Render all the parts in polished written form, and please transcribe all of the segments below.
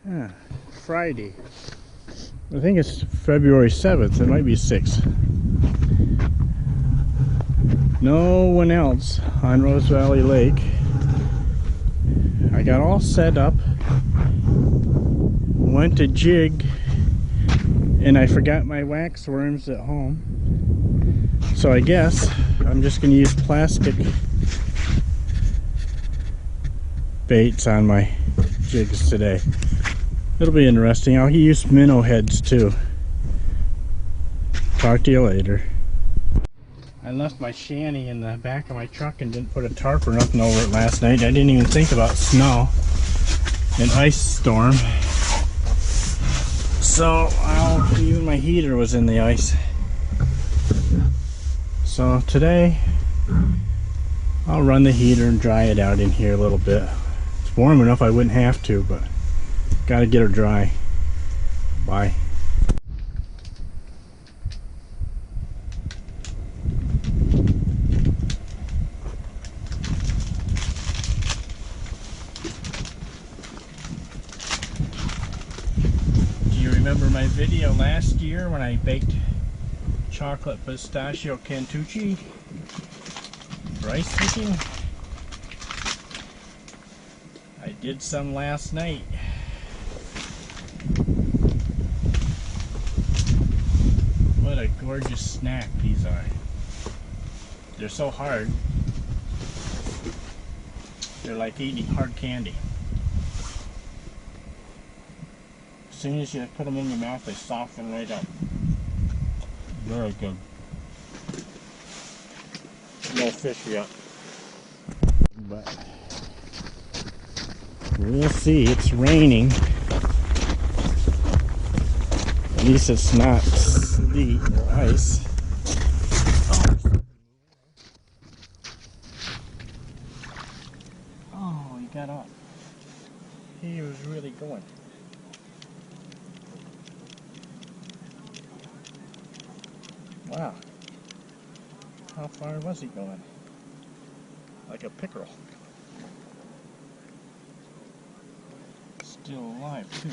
Yeah, Friday. I think it's February 7th. It might be 6th. No one else on Rose Valley Lake. I got all set up. Went to jig. And I forgot my wax worms at home. So I guess I'm just going to use plastic baits on my jigs today. It'll be interesting. I'll use minnow heads too. Talk to you later. I left my shanty in the back of my truck and didn't put a tarp or nothing over it last night. I didn't even think about snow and ice storm. So even my heater was in the ice. So today I'll run the heater and dry it out in here a little bit. It's warm enough I wouldn't have to, but gotta get her dry. Bye. Do you remember my video last year when I baked chocolate pistachio cantucci for ice fishing? I did some last night. What a gorgeous snack these are. They're so hard. They're like eating hard candy. As soon as you put them in your mouth, they soften right up. Very good. No fish yet. But we'll see. It's raining. At least it's not sleet or ice. Oh, he got up. He was really going. Wow. How far was he going? Like a pickerel. Still alive too.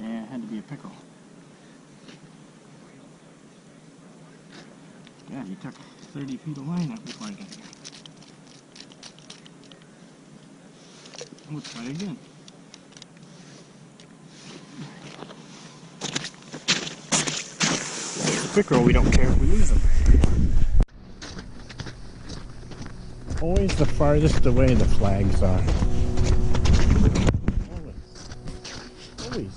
Yeah, it had to be a pickerel. Yeah, he took 30 feet of line up before I got here. We'll try again. Pickerel, we don't care if we lose them. Always the farthest away the flags are. Always.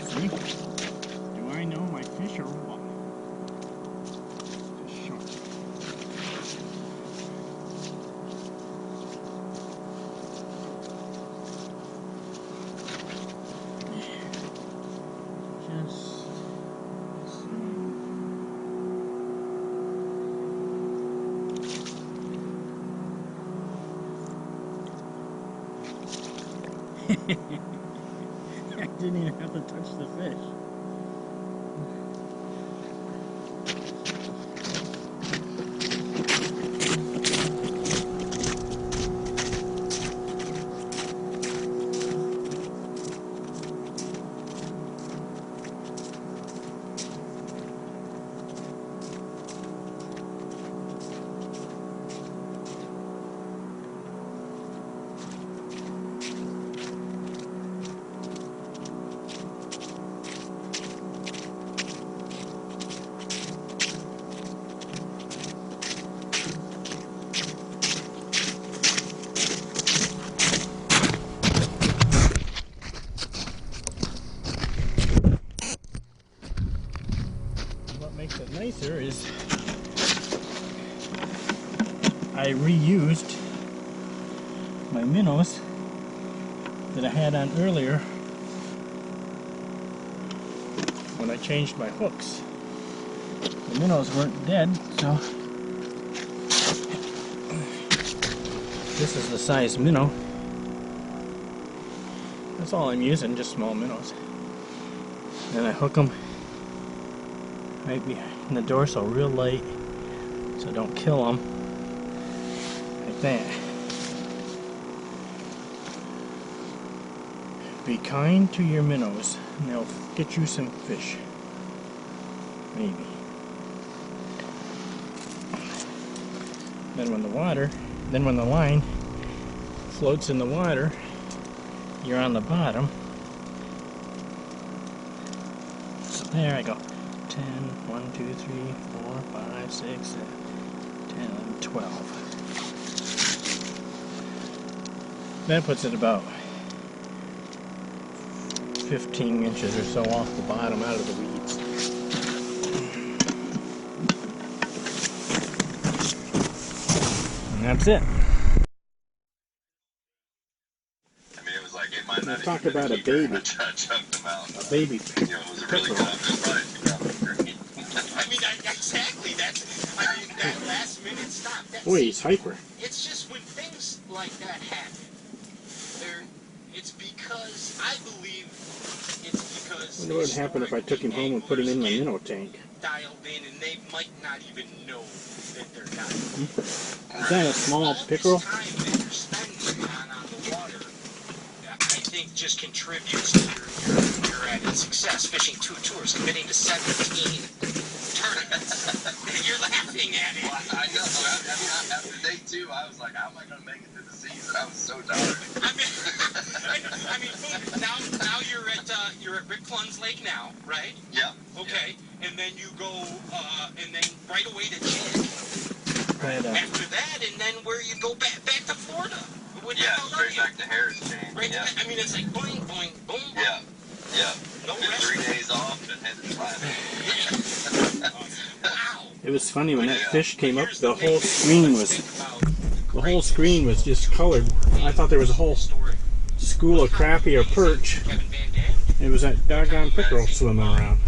See? Do I know my fish or what? Just short. I didn't even have to touch the fish. Makes it nicer is I reused my minnows that I had on earlier when I changed my hooks. The minnows weren't dead, so this is the size minnow. That's all I'm using, just small minnows. And I hook them right behind the dorsal, real light, so don't kill them. Like that. Be kind to your minnows, and they'll get you some fish. Maybe. Then when the line floats in the water, you're on the bottom. So there I go. 10, 1, 2, 3, 4, 5, 6, 7, 10, 12. That puts it about 15 inches or so off the bottom, out of the weeds. And that's it. Let's talk about a baby. A baby pickerel. Exactly. That last minute stop. Boy, he's hyper. It's just when things like that happen, it's because I believe it's because. I wonder what would happen if I took him home and put him in my minnow tank. Dialed in, and they might not even know that they're not. Is that a small pickerel? Time that you're spending on the water, I think just contributes to your added success. Fishing 2 tours, committing to 17 tournaments. You're laughing at it. Well, I know. After day 2, I was like, how am I going to make it through the season? I was so tired. I mean, now you're at Rick Clun's Lake now, right? Yeah. Okay. Yeah. And then you go, and then right away to Jig. Right, after that, and then where you go back to Florida. Straight back to Harris Chain. Right. Yeah. I mean, it's like boing, boing, boom. Yeah. Yeah. No Been rest. 3 days off and headed to Florida. Wow. It was funny when that fish came up. The whole screen was just colored. I thought there was a whole school of crappie or perch. It was that doggone pickerel swimming around.